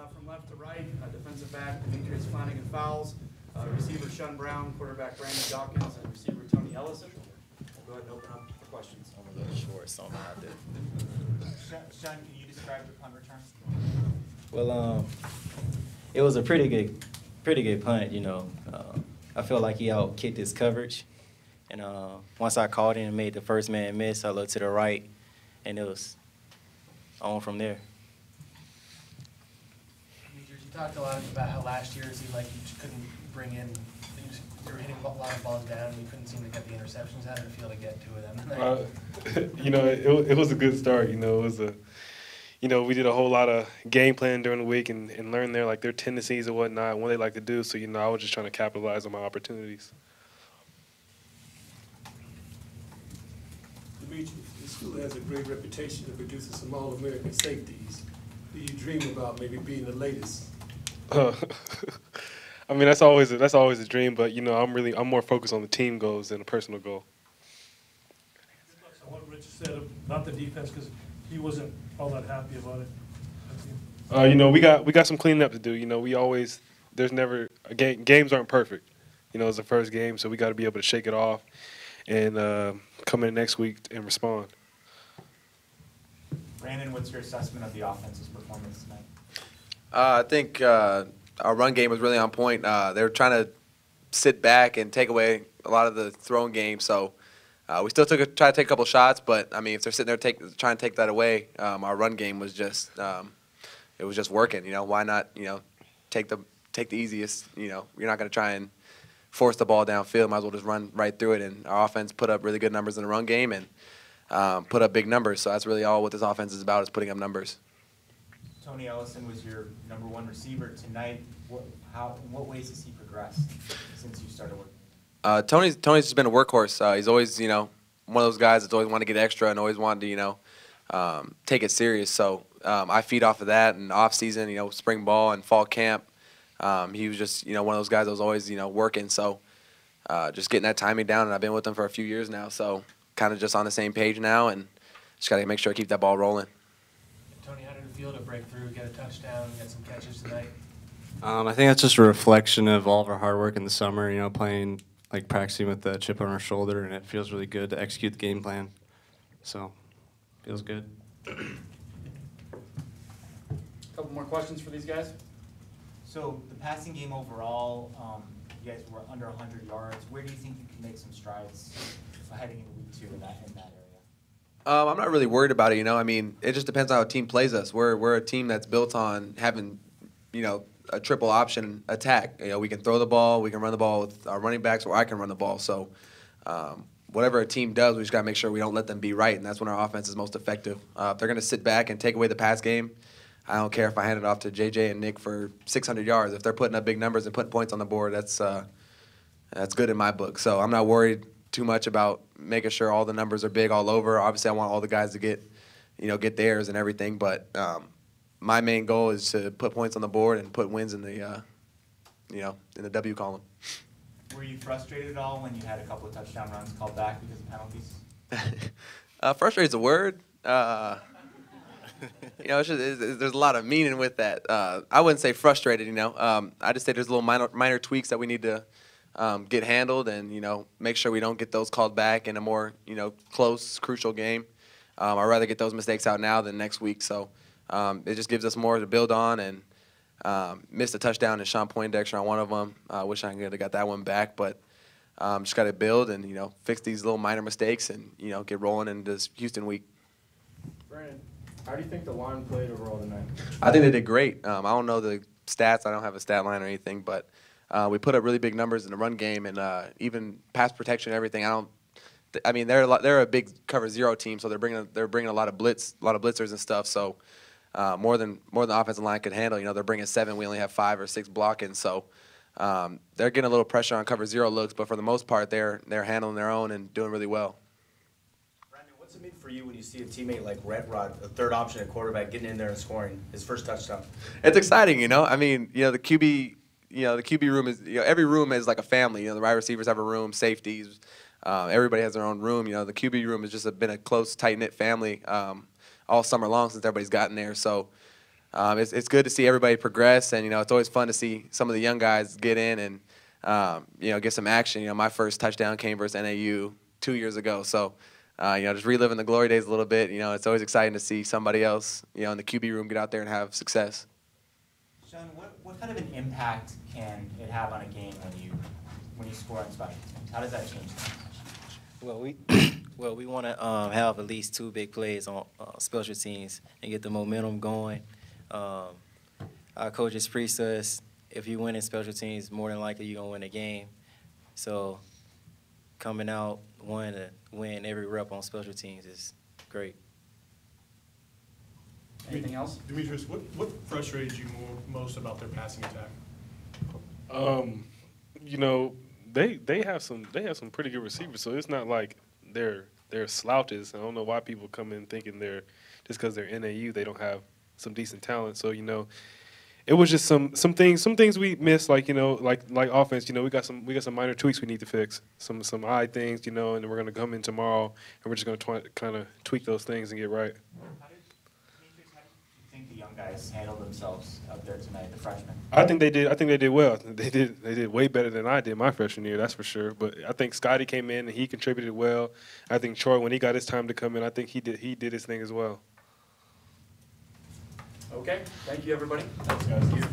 from left to right, defensive back Demetrius Flanagan fouls, receiver Shun Brown, quarterback Brandon Dawkins, and receiver Tony Ellison. We'll go ahead and open up for questions. I'm a little short, so I'm gonna have to. Shun, can you describe your punt return? Well, it was a pretty good punt. You know, I feel like he out-kicked his coverage, and once I caught him and made the first man miss, I looked to the right, and it was on from there. You talked a lot about how last year it seemed like you just couldn't bring in. You were hitting a lot of balls down, and you couldn't seem to get the interceptions. How did it feel to get two of them? You know, it was a good start. You know, it was a. You know, we did a whole lot of game planning during the week and learned their tendencies and whatnot, and what they like to do. So, you know, I was just trying to capitalize on my opportunities. Demetrius, the school has a great reputation of producing some All-American safeties. Do you dream about maybe being the latest? I mean, that's always a dream, but you know, I'm more focused on the team goals than a personal goal. What Rich said about the defense, because he wasn't all that happy about it. You know, we got some cleaning up to do. You know, there's never a game. Games aren't perfect. You know, it's the first game, so we got to be able to shake it off and come in next week and respond. Brandon, what's your assessment of the offense's performance tonight? I think our run game was really on point. They were trying to sit back and take away a lot of the throwing game, so we still tried to take a couple shots. But I mean, if they're sitting there trying to take that away, our run game was just it was just working. You know, why not? You know, take the easiest. You know, you're not going to try and force the ball downfield. Might as well just run right through it. And our offense put up really good numbers in the run game and put up big numbers. So that's really all what this offense is about, is putting up numbers. Tony Ellison was your #1 receiver tonight. In what ways has he progressed since you started working? Tony's just been a workhorse. He's always, you know, one of those guys that's always wanted to get extra and always wanted to, you know, take it serious. So I feed off of that. And off season, you know, spring ball and fall camp, he was just, you know, one of those guys that was always, you know, working. So just getting that timing down, and I've been with him for a few years now. So kind of just on the same page now, and just got to make sure I keep that ball rolling. Tony, how did it feel to break through, get a touchdown, get some catches tonight? I think that's just a reflection of all of our hard work in the summer, you know, practicing with the chip on our shoulder, and it feels really good to execute the game plan. So, feels good. A couple more questions for these guys. So the passing game overall, you guys were under 100 yards. Where do you think you can make some strides heading into week 2 in that area? I'm not really worried about it. You know, I mean, it just depends on how a team plays us. We're a team that's built on having, you know, a triple option attack. You know, we can throw the ball, we can run the ball with our running backs, or I can run the ball. So whatever a team does, we just got to make sure we don't let them be right, and that's when our offense is most effective. If they're going to sit back and take away the pass game, I don't care if I hand it off to JJ and Nick for 600 yards. If they're putting up big numbers and putting points on the board, that's good in my book. So I'm not worried too much about making sure all the numbers are big all over. Obviously, I want all the guys to get theirs and everything, but my main goal is to put points on the board and put wins in the in the W column. Were you frustrated at all when you had a couple of touchdown runs called back because of penalties? Frustrated is a word. You know, there's a lot of meaning with that. I wouldn't say frustrated, you know. I just say there's little minor tweaks that we need to get handled, and, you know, make sure we don't get those called back in a more, you know, close, crucial game. I'd rather get those mistakes out now than next week. So it just gives us more to build on, and missed a touchdown to Sean Poindexter on one of them. I wish I could have got that one back, but just got to build and, you know, fix these little minor mistakes and, you know, get rolling into this Houston week. Brandon, how do you think the line played overall tonight? I think they did great. I don't know the stats. I don't have a stat line or anything, but we put up really big numbers in the run game, and even pass protection and everything. I mean, they're a big cover zero team, so they're bringing a lot of blitzers and stuff. So more than the offensive line could handle. You know, they're bringing 7. We only have 5 or 6 blocking. So they're getting a little pressure on cover zero looks, but for the most part, they're handling their own and doing really well. What's it mean for you when you see a teammate like Red Rod, a third option at quarterback, getting in there and scoring his first touchdown? It's exciting, you know. I mean, you know, the QB room is, you know, every room is like a family. You know, the wide receivers have a room, safeties, everybody has their own room. You know, the QB room has just been a close, tight knit family all summer long since everybody's gotten there. So it's good to see everybody progress, and it's always fun to see some of the young guys get in and get some action. My first touchdown came versus NAU 2 years ago, so just reliving the glory days a little bit. It's always exciting to see somebody else in the QB room get out there and have success. Sean, what kind of an impact can it have on a game when you score on special teams? How does that change things? Well, we want to have at least 2 big plays on special teams and get the momentum going. Our coaches preach us, if you win in special teams, more than likely you're going to win the game. So coming out, to win every rep on special teams is great. Anything else? Demetrius, what frustrated you most about their passing attack? They have some pretty good receivers, so it's not like they're slouches. I don't know why people come in thinking just because they're NAU they don't have some decent talent. So it was just some things we missed, like offense. We got some minor tweaks we need to fix, some eye things, and then we're gonna come in tomorrow and we're just gonna kind of tweak those things and get right. How do you think the young guys handled themselves out there tonight, the freshmen? I think they did well. They did way better than I did my freshman year, that's for sure. But I think Scotty came in and he contributed well. I think Troy, when he got his time to come in, I think he did his thing as well. Okay, thank you, everybody. Thanks, guys.